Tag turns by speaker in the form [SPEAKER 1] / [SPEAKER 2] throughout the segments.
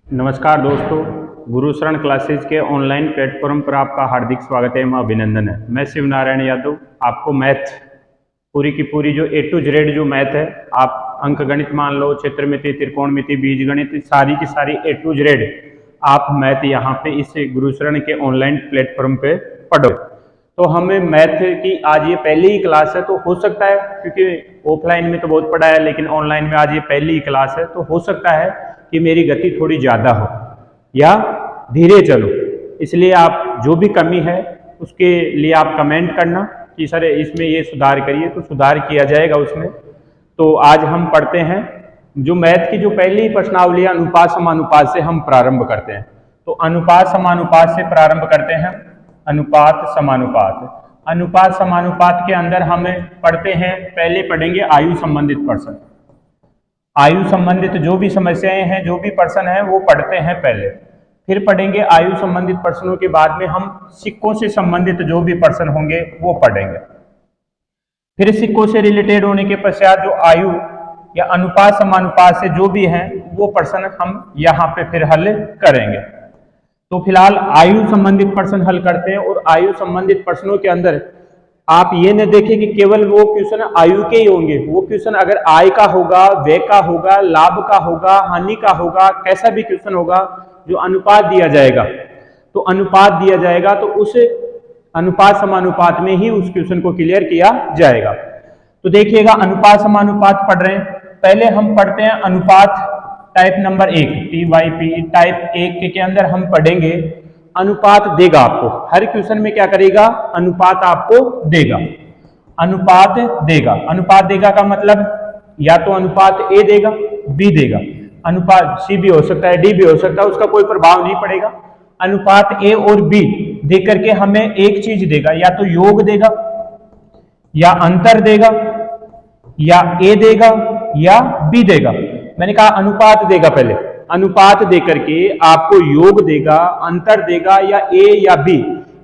[SPEAKER 1] नमस्कार दोस्तों, गुरु शरण क्लासेज के ऑनलाइन प्लेटफॉर्म पर आपका हार्दिक स्वागत है, अभिनंदन है। मैं शिव नारायण यादव आपको मैथ पूरी की पूरी जो A to Z जो मैथ है, आप अंक गणित मान लो, क्षेत्रमिति, त्रिकोणमिति, बीजगणित, सारी की सारी A to Z आप मैथ यहाँ पे इस गुरु शरण के ऑनलाइन प्लेटफॉर्म पे पढ़ो। तो हमें मैथ की आज ये पहली ही क्लास है, तो हो सकता है, क्योंकि ऑफलाइन में तो बहुत पढ़ा है लेकिन ऑनलाइन में आज ये पहली ही क्लास है, तो हो सकता है कि मेरी गति थोड़ी ज़्यादा हो या धीरे चलो। इसलिए आप जो भी कमी है उसके लिए आप कमेंट करना कि सर इसमें ये सुधार करिए, तो सुधार किया जाएगा उसमें। तो आज हम पढ़ते हैं जो मैथ की जो पहली प्रश्नावली अनुपात समानुपात से हम प्रारंभ करते हैं। तो अनुपात समानुपात से प्रारंभ करते हैं। अनुपात समानुपात के अंदर हमें पढ़ते हैं, पहले पढ़ेंगे आयु संबंधित प्रश्न। आयु संबंधित जो भी समस्याएं हैं, जो भी प्रश्न है वो पढ़ते हैं पहले, फिर पढ़ेंगे आयु संबंधित प्रश्नों के बाद में हम सिक्कों से संबंधित जो भी प्रश्न होंगे वो पढ़ेंगे। फिर सिक्कों से रिलेटेड होने के पश्चात जो आयु या अनुपात समानुपात से जो भी हैं वो प्रश्न हम यहाँ पे फिर हल करेंगे। तो फिलहाल आयु संबंधित प्रश्न हल करते हैं। और आयु संबंधित प्रश्नों के अंदर आप ये न देखें कि केवल वो क्वेश्चन आयु के ही होंगे। वो क्वेश्चन अगर आय का होगा, व्यय का होगा, लाभ का होगा, हानि का होगा, कैसा भी क्वेश्चन होगा, जो अनुपात दिया जाएगा, तो अनुपात दिया जाएगा तो उस अनुपात समानुपात में ही उस क्वेश्चन को क्लियर किया जाएगा। तो देखिएगा, अनुपात समानुपात पढ़ रहे हैं। पहले हम पढ़ते हैं अनुपात टाइप नंबर 1 TYP टाइप 1 के अंदर हम पढ़ेंगे अनुपात देगा आपको। हर क्वेश्चन में क्या करेगा? अनुपात आपको देगा। अनुपात देगा। अनुपात देगा का मतलब या तो अनुपात A देगा, B देगा, अनुपात C भी हो सकता है, D भी हो सकता है, उसका कोई प्रभाव नहीं पड़ेगा। अनुपात A और B दे करके हमें एक चीज देगा, या तो योग देगा, या अंतर देगा, या A देगा, या B देगा। मैंने कहा अनुपात देगा। पहले अनुपात दे करके आपको योग देगा, अंतर देगा, या A या B,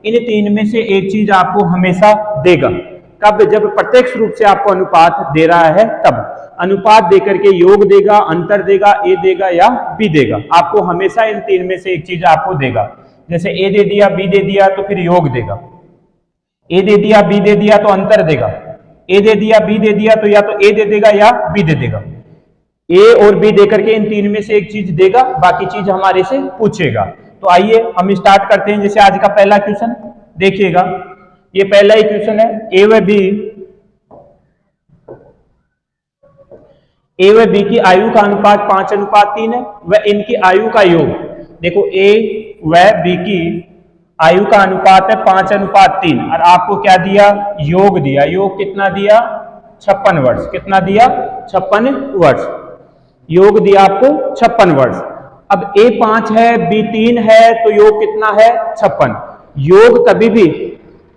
[SPEAKER 1] इन तीन में से एक चीज आपको हमेशा देगा। कब? जब प्रत्यक्ष रूप से आपको अनुपात दे रहा है तब। अनुपात दे करके योग देगा, अंतर देगा, A देगा या B देगा। आपको हमेशा इन तीन में से एक चीज आपको देगा। जैसे A दे दिया, B दे दिया तो फिर योग देगा, A दे दिया, B दे दिया तो अंतर देगा, A दे दिया, B दे दिया तो या तो A दे देगा या B दे देगा। A और B देकर के इन तीन में से एक चीज देगा, बाकी चीज हमारे से पूछेगा। तो आइए हम स्टार्ट करते हैं। जैसे आज का पहला क्वेश्चन देखिएगा, ये पहला ही क्वेश्चन है। A व B की आयु का अनुपात 5:3 है, वह इनकी आयु का योग। देखो, A व B की आयु का अनुपात है 5:3 और आपको क्या दिया? योग दिया। योग कितना दिया? 56 वर्ष। कितना दिया? 56 वर्ष। योग दिया आपको 56 वर्ष। अब A 5 है, B 3 है, तो योग कितना है? 56। योग कभी भी,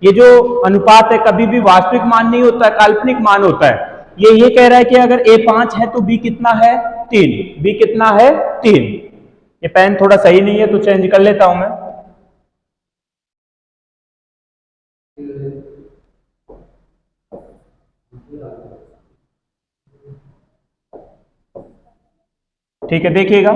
[SPEAKER 1] ये जो अनुपात है, कभी भी वास्तविक मान नहीं होता, काल्पनिक मान होता है। ये कह रहा है कि अगर A 5 है तो B कितना है? 3। B कितना है? 3। ये पेन थोड़ा सही नहीं है तो चेंज कर लेता हूं मैं। ठीक है, देखिएगा,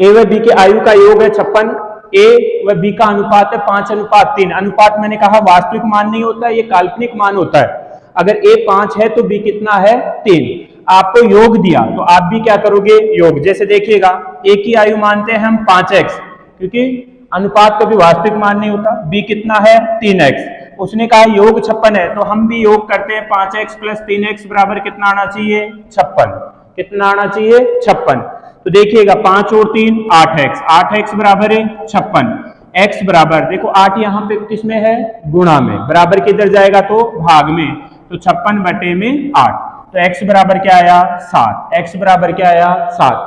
[SPEAKER 1] A व B की आयु का योग है 56, A व B का अनुपात है 5:3। अनुपात मैंने कहा वास्तविक मान नहीं होता है, ये काल्पनिक मान होता है। अगर A 5 है तो B कितना है? 3। आपको योग दिया तो आप भी क्या करोगे? योग। जैसे देखिएगा, A की आयु मानते हैं हम 5x, क्योंकि अनुपात कभी वास्तविक मान नहीं होता। B कितना है? 3x। उसने कहा योग 56 है, तो हम भी योग करते हैं। 5x + 3x बराबर कितना आना चाहिए? 56। कितना आना चाहिए? 56। तो देखिएगा, 5 और 3 8x, 8x बराबर है 56। x बराबर, देखो 8 यहाँ पे किसमें है? गुणा में। बराबर किधर जाएगा? तो भाग में। तो 56/8। तो x बराबर क्या आया? 7। x बराबर क्या आया? 7।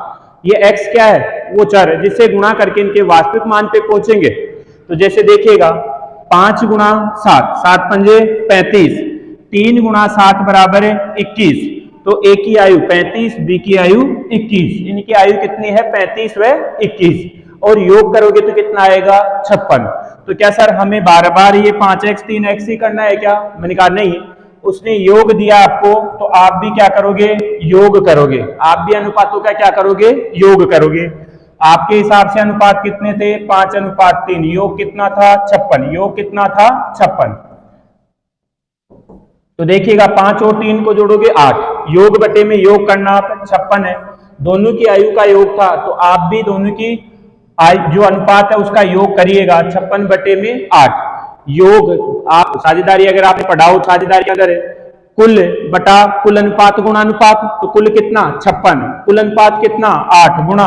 [SPEAKER 1] ये x क्या है? वो चर है जिससे गुणा करके इनके वास्तविक मान पे पहुंचेंगे। तो जैसे देखिएगा, 5 × 7, 7 पंजे 35, 3 × 7 बराबर है 21। तो A की आयु 35, B की आयु 21। इनकी आयु कितनी है? 35 व 21। और योग करोगे तो कितना आएगा? 56। तो क्या सर हमें बार बार ये 5x 3x ही करना है क्या? मैंने कहा नहीं, उसने योग दिया आपको तो आप भी क्या करोगे? योग करोगे। आप भी अनुपातों का क्या करोगे? योग करोगे। आपके हिसाब से अनुपात कितने थे? 5:3। योग कितना था? 56। योग कितना था? 56। तो देखिएगा 5 और 3 को जोड़ोगे 8, योग बटे में योग करना आप 56 है, दोनों की आयु का योग था, तो आप भी दोनों की आयु जो अनुपात है उसका योग करिएगा 56 बटे में 8। योग आप साझेदारी अगर आपने पढ़ा हो, साझेदारी अगर कुल बटा कुल अनुपात गुणा अनुपात, तो कुल कितना? 56, कुल अनुपात कितना? 8 गुणा,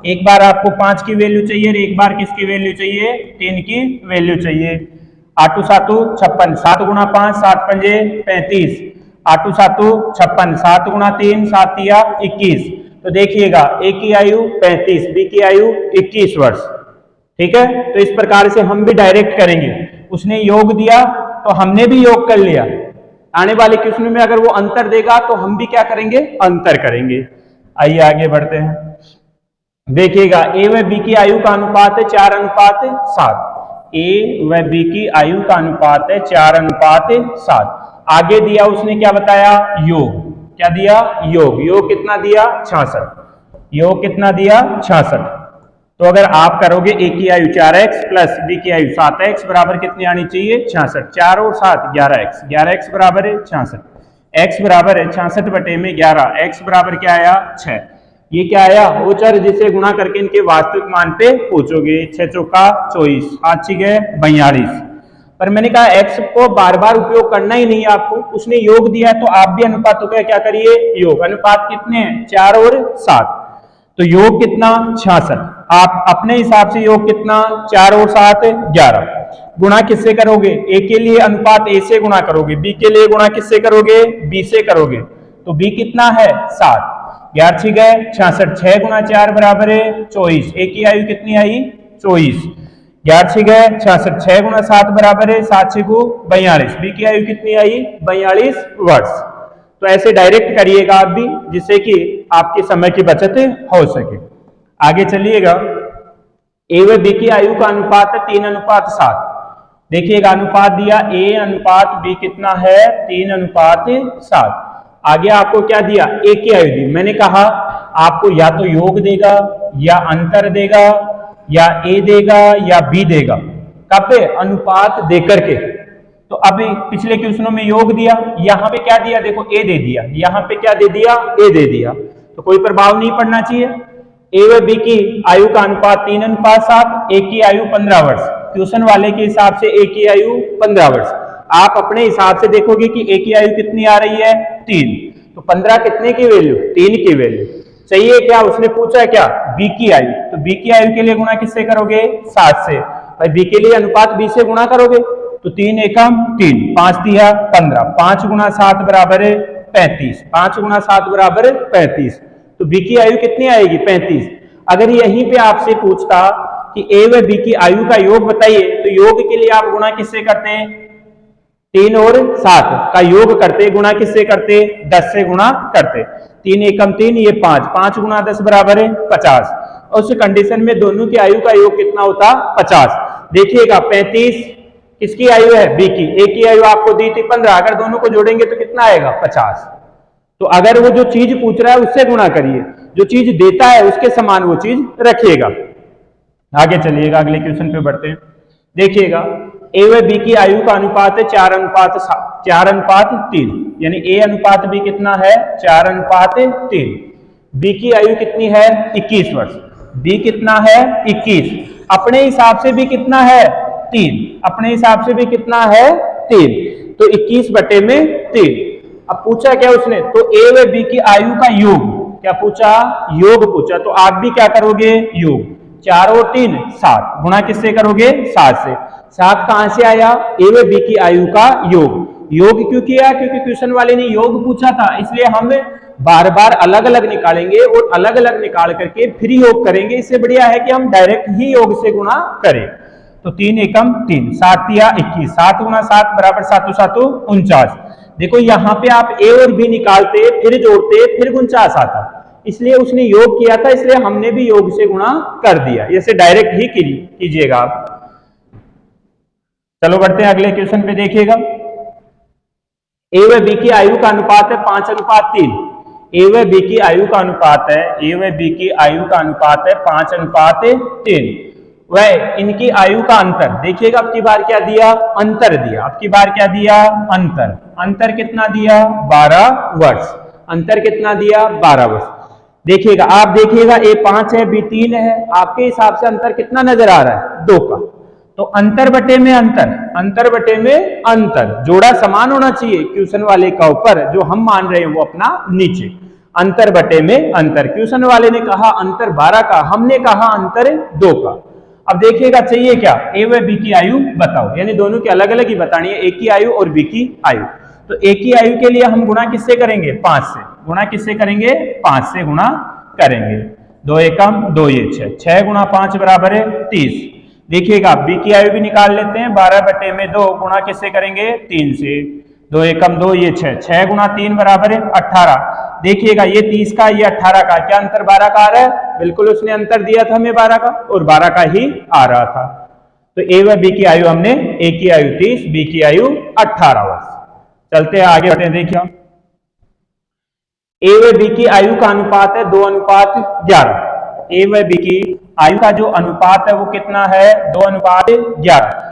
[SPEAKER 1] एक बार आपको 5 की वैल्यू चाहिए और एक बार किसकी वैल्यू चाहिए? 3 की वैल्यू चाहिए। 8 7 56, 7 गुणा 5 7 पंजे 35, 8 7 56, 7 गुणा 3 7 या 21। तो देखिएगा ए की आयु 35, बी की आयु 21 वर्ष। ठीक है, तो इस प्रकार से हम भी डायरेक्ट करेंगे। उसने योग दिया तो हमने भी योग कर लिया। आने वाले क्वेश्चन में अगर वो अंतर देगा तो हम भी क्या करेंगे? अंतर करेंगे। आइए आगे बढ़ते हैं। देखिएगा ए व बी की आयु का अनुपात है 4:7। ए व बी की आयु का अनुपात है 4:7। आगे दिया उसने क्या बताया? योग। क्या दिया? योग। योग कितना दिया? 66। योग कितना दिया? 66। तो अगर आप करोगे ए की आयु 4x प्लस बी की आयु 7x बराबर कितनी आनी चाहिए? 66। 4 और 7 11x, 11x बराबर है 66। x बराबर है 66 बटे में 11, x बराबर क्या आया? 6। ये क्या आया? वो चर जिसे गुणा करके इनके वास्तविक मान पे पहुंचोगे। 6 चौका 24, 8 6 42। पर मैंने कहा x को बार बार उपयोग करना ही नहीं है आपको, उसने योग दिया है तो आप भी अनुपातों का क्या करिए? योग। अनुपात कितने हैं? 4 और 7, तो योग कितना? 66। आप अपने हिसाब से योग कितना? 4 और 7 11। गुणा किससे करोगे? ए के लिए अनुपात ए से गुणा करोगे, बी के लिए गुणा किससे करोगे? बी से करोगे। तो बी कितना है? 7। 11 6 66, 6 गुणा 4 बराबर है 24। ए की आयु कितनी आई? 24। 11 6 66, 6 गुणा 7 बराबर है 7 6 42। बी की आयु कितनी आई? 42 वर्ष। तो ऐसे डायरेक्ट करिएगा आप भी, जिससे कि आपके समय की बचत हो सके। आगे चलिएगा। ए व बी की आयु का अनुपात है 3:7। देखिएगा अनुपात दिया a/b कितना है? 3:7। आगे आपको क्या दिया? ए की आयु दी। मैंने कहा आपको या तो योग देगा या अंतर देगा या ए देगा या बी देगा। कब पे? अनुपात देकर के। तो अभी पिछले क्वेश्चनों में योग दिया, यहां पे क्या दिया? देखो ए दे दिया, यहां पे क्या दे दिया? ए दे दिया। तो कोई प्रभाव नहीं पड़ना चाहिए। ए व बी की आयु का अनुपात 3:7, ए की आयु 15 वर्ष। ट्यूशन वाले के हिसाब से ए की आयु 15 वर्ष। आप अपने हिसाब से देखोगे कि ए की आयु कितनी आ रही है? 3। तो 15 कितने की वैल्यू? 3 की वैल्यू चाहिए। क्या उसने पूछा है? क्या? बी की आयु। तो बी की आयु के लिए गुणा किससे करोगे? 7 से। भाई बी के लिए अनुपात बी से गुणा करोगे तो 3 एकम 3, 5 तिया 15, 5 गुणा 7 बराबर है 35, 5 गुणा 7 बराबर है 35। तो बी की आयु कितनी आएगी? 35। अगर यहीं पे आपसे पूछता कि ए व बी की आयु का योग बताइए, तो योग के लिए आप गुणा किससे करते हैं? 3 और 7 का योग करते, गुणा किससे करते? 10 से गुणा करते। 3 एकम 3, ये 5, 5 गुणा 10 बराबर है 50। और उस कंडीशन में दोनों की आयु का योग कितना होता? 50। देखिएगा 35 किसकी आयु है? बी की। ए की आयु आपको दी थी 15, अगर दोनों को जोड़ेंगे तो कितना आएगा? 50। तो अगर वो जो चीज पूछ रहा है उससे गुणा करिए, जो चीज देता है उसके समान वो चीज रखिएगा। आगे चलिएगा, अगले क्वेश्चन पे बढ़ते हैं। देखिएगा ए व बी की आयु का अनुपात है 4:3, यानी ए अनुपात बी कितना है? 4:3। बी की आयु कितनी है? 21 वर्ष। बी कितना है? 21। अपने हिसाब से भी कितना है? 3। अपने हिसाब से भी कितना है? 3। तो 21 बटे में 3। अब पूछा क्या उसने? तो ए व बी की आयु का योग। क्या पूछा? योग पूछा। तो आप भी क्या करोगे? योग। 4 और 3 7, गुणा किससे करोगे? 7 से। 7 कहां से आया? ए व बी की आयु का योग। योग क्यों किया? क्योंकि क्वेश्चन वाले ने योग पूछा था, इसलिए हम बार बार अलग अलग निकालेंगे और अलग अलग निकाल करके फिर योग करेंगे। इससे बढ़िया है कि हम डायरेक्ट ही योग से गुणा करें। तो 3 एकम 3, 7 तिया 21, 7 गुणा 7 बराबर 7 7 49। देखो यहाँ पे आप ए और बी निकालते, फिर जोड़ते, फिर 49 आता, इसलिए उसने योग किया था, इसलिए हमने भी योग से गुणा कर दिया। ऐसे डायरेक्ट ही कीजिएगा आप। चलो बढ़ते हैं अगले क्वेश्चन पे। देखिएगा ए व बी की आयु का अनुपात है 5:3। ए व बी की आयु का अनुपात है, ए व बी की आयु का अनुपात है 5:3। वह इनकी आयु का अंतर देखिएगा, अब की बार क्या दिया, अंतर दिया। अब की बार क्या दिया, अंतर। अंतर कितना दिया, 12 वर्ष। अंतर कितना दिया, 12 वर्ष। देखिएगा, आप देखिएगा ए 5 है, बी 3 है, आपके हिसाब से अंतर कितना नजर आ रहा है, 2 का। तो अंतर बटे में अंतर, अंतर बटे में अंतर, जोड़ा समान होना चाहिए, क्वेश्चन वाले का ऊपर, जो हम मान रहे हैं वो अपना नीचे। अंतर बटे में अंतर, क्वेश्चन वाले ने कहा अंतर 12 का, हमने कहा अंतर 2 का। अब देखिएगा चाहिए क्या, ए व बी की आयु बताओ, यानी दोनों की अलग अलग ही बतानी है, ए की आयु और बी की आयु। तो ए की आयु के लिए हम गुणा किससे करेंगे, 5 से। गुणा किससे करेंगे, 5 से गुणा करेंगे। 2 एकम 2 ये 6, 6 गुणा 5 बराबर है 30। देखिएगा बी की आयु भी निकाल लेते हैं, 12 बटे में 2 गुणा किससे करेंगे, 3 से। 2 एकम 2 ये 6, 6 गुणा 3 बराबर है 18। देखिएगा ये 30 का, ये 18 का, क्या अंतर 12 का आ रहा है, बिल्कुल उसने अंतर दिया था हमें 12 का, और 12 का ही आ रहा था। तो ए व बी की आयु हमने, ए की आयु 30, बी की आयु 18 वर्ष। चलते हैं आगे बढ़ते हैं। देखिए ए व बी की आयु का अनुपात है 2:11। ए व बी की आयु का जो अनुपात है वो कितना है, 2:11।